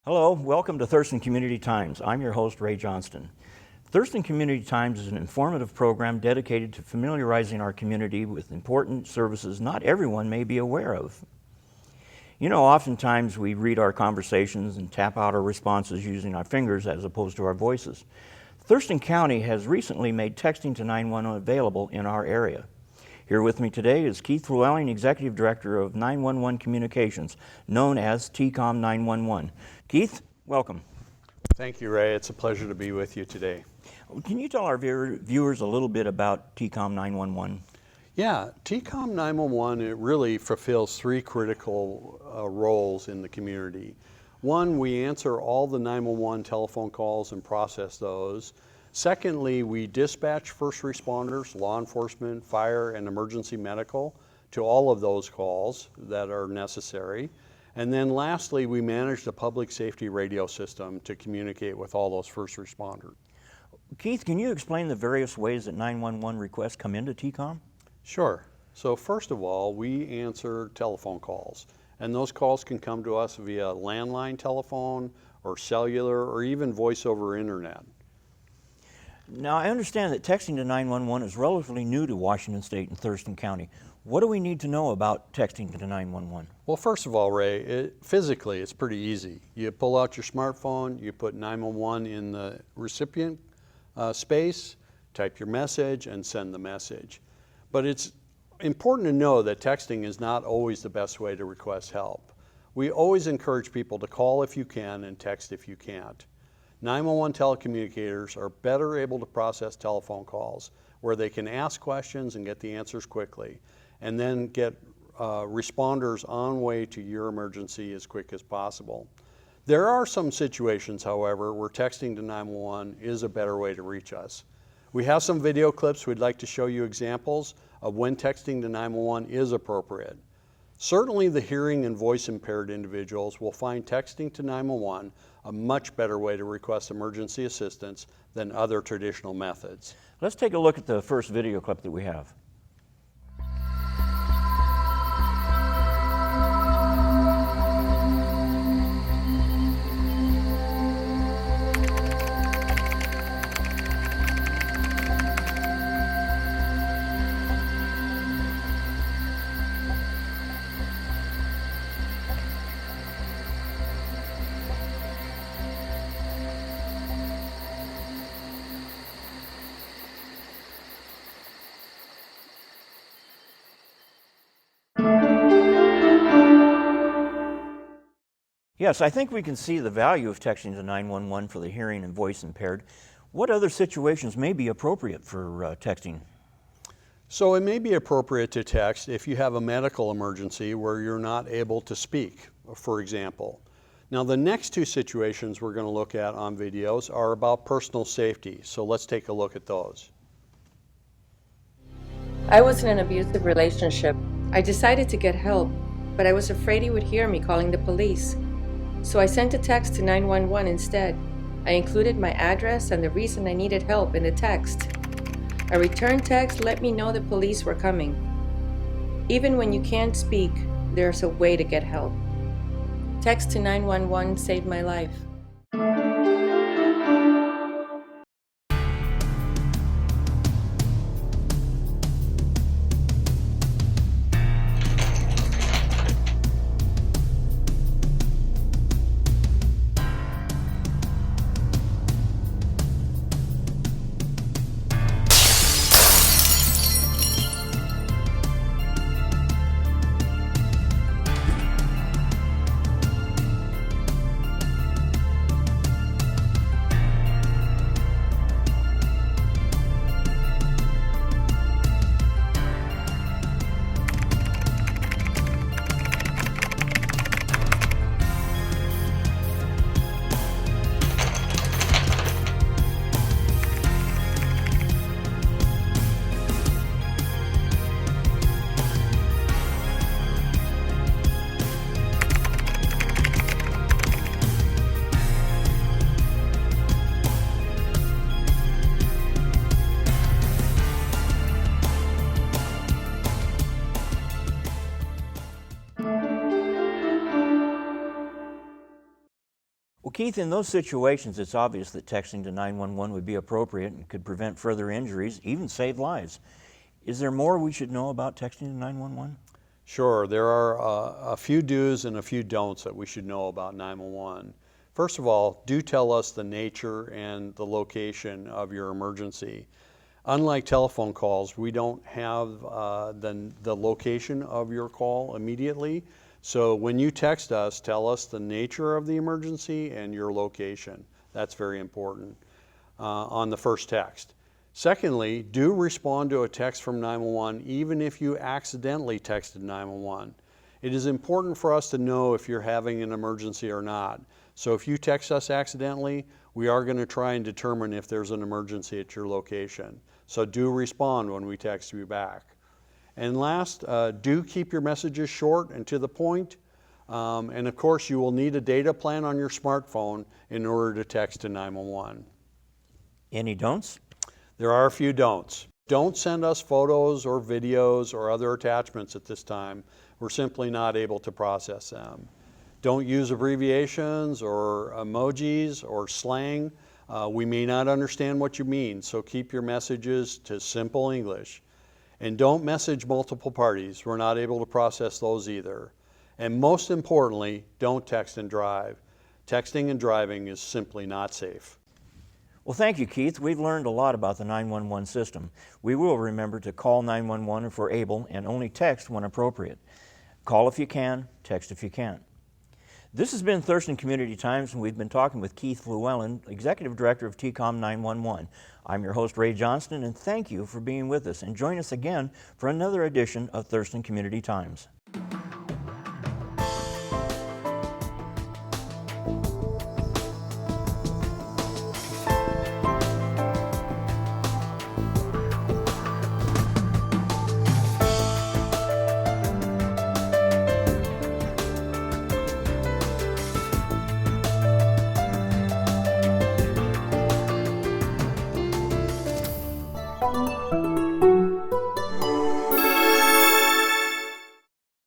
Hello, welcome to Thurston Community Times. I'm your host, Ray Johnston. Thurston Community Times is an informative program dedicated to familiarizing our community with important services not everyone may be aware of. You know, oftentimes we read our conversations and tap out our responses using our fingers as opposed to our voices. Thurston County has recently made texting to 911 available in our area. Here with me today is Keith Flewelling, Executive Director of 911 Communications, known as TCOMM 911. Keith, welcome. Thank you, Ray. It's a pleasure to be with you today. Can you tell our viewers a little bit about TCOMM 911? Yeah, TCOMM 911, it really fulfills three critical roles in the community. One, we answer all the 911 telephone calls and process those. Secondly, we dispatch first responders, law enforcement, fire, and emergency medical to all of those calls that are necessary. And then lastly, we manage the public safety radio system to communicate with all those first responders. Keith, can you explain the various ways that 911 requests come into TCOMM? Sure. So first of all, we answer telephone calls. And those calls can come to us via landline telephone or cellular or even voice over internet. Now, I understand that texting to 911 is relatively new to Washington State and Thurston County. What do we need to know about texting to 911? Well, first of all, Ray, physically it's pretty easy. You pull out your smartphone, you put 911 in the recipient space, type your message, and send the message. But it's important to know that texting is not always the best way to request help. We always encourage people to call if you can and text if you can't. 911 telecommunicators are better able to process telephone calls where they can ask questions and get the answers quickly, and then get responders on way to your emergency as quick as possible. There are some situations, however, where texting to 911 is a better way to reach us. We have some video clips we'd like to show you examples of when texting to 911 is appropriate. Certainly the hearing and voice impaired individuals will find texting to 911 a much better way to request emergency assistance than other traditional methods. Let's take a look at the first video clip that we have. Yes, I think we can see the value of texting to 911 for the hearing and voice impaired. What other situations may be appropriate for texting? So it may be appropriate to text if you have a medical emergency where you're not able to speak, for example. Now the next two situations we're going to look at on videos are about personal safety, so let's take a look at those. I was in an abusive relationship. I decided to get help, but I was afraid he would hear me calling the police. So I sent a text to 911 instead. I included my address and the reason I needed help in the text. A return text let me know the police were coming. Even when you can't speak, there's a way to get help. Text to 911 saved my life. Well, Keith, in those situations, it's obvious that texting to 911 would be appropriate and could prevent further injuries, even save lives. Is there more we should know about texting to 911? Sure, there are a few do's and a few don'ts that we should know about 911. First of all, do tell us the nature and the location of your emergency. Unlike telephone calls, we don't have the location of your call immediately. So when you text us, tell us the nature of the emergency and your location. That's very important on the first text. Secondly, do respond to a text from 911 even if you accidentally texted 911. It is important for us to know if you're having an emergency or not. So if you text us accidentally, we are going to try and determine if there's an emergency at your location. So do respond when we text you back. And last, do keep your messages short and to the point. And of course, you will need a data plan on your smartphone in order to text to 911. Any don'ts? There are a few don'ts. Don't send us photos or videos or other attachments at this time. We're simply not able to process them. Don't use abbreviations or emojis or slang. We may not understand what you mean, so keep your messages to simple English. And don't message multiple parties. We're not able to process those either. And most importantly, don't text and drive. Texting and driving is simply not safe. Well, thank you, Keith. We've learned a lot about the 911 system. We will remember to call 911 if we're able and only text when appropriate. Call if you can, text if you can't. This has been Thurston Community Times, and we've been talking with Keith Flewelling, Executive Director of TCOMM 911. I'm your host, Ray Johnston, and thank you for being with us. And join us again for another edition of Thurston Community Times.